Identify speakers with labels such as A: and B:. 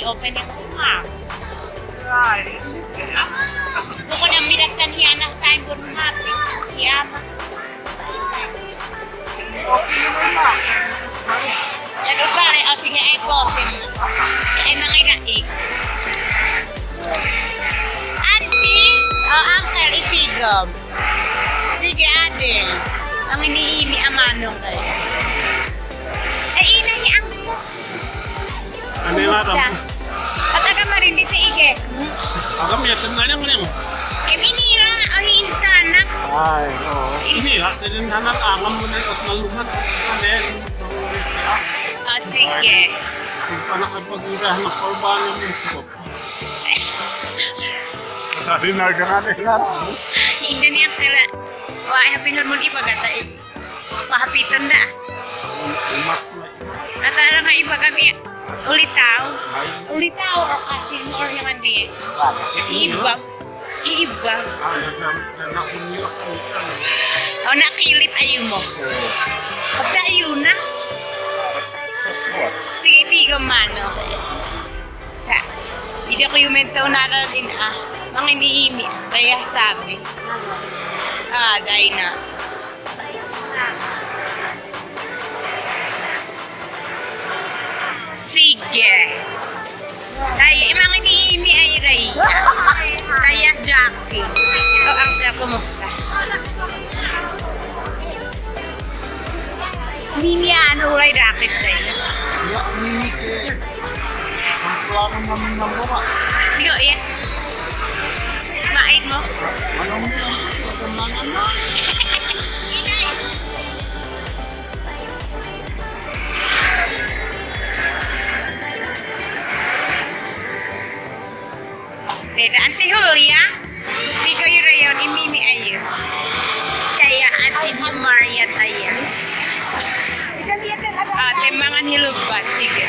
A: open yung mukha. Bukan yang minatkan hianah kain pun mati. Hianah. Dan ubah ni asingnya ekosing. Emang inaik. Auntie, oh uncle itigom. Sige ade. Ang iniimi amanong tayo. Ina ni angko.
B: Ano yung aram?
A: Kataga marindi si Iges mo.
B: Agam yatan na lang lang.
A: Inira o hintanak.
B: Ay, oo. Ini ha, din hanan angam mo na os naluman. Ano
A: Sige.
B: Kung paano kayo pag-irahan ng kalbanan mo. Tadi nagkakadelan.
A: Hindi niya kaya. Wah, hapin mo ipagata eh. Pahapiton na. Natara nga iba kami. Ulitaw. Ulitaw o kasi mo or yung hindi. Iba. Iba. O nakilip ayo mo. Kapta ayo na. Sige, tigo mano. Ha. Hindi ko yung mentaw na rin mga iniimi. Daya sabi. Dahil na. Sige. Daya, mga iniimi ay Ray. Daya Jackie. O, Uncle, kumusta? Mimi, ano ulay rakis dahil?
B: Ya, ini ke. Ang plano namin ng buka.
A: Digo, yan. Main mo?
B: Alam mo lang, pagkamanan mo.
A: Beda, Auntie Julia. Tigo yung rayon ni Mimi ayo. Kaya Auntie Maria tayo. Timbangan hilubat, sige.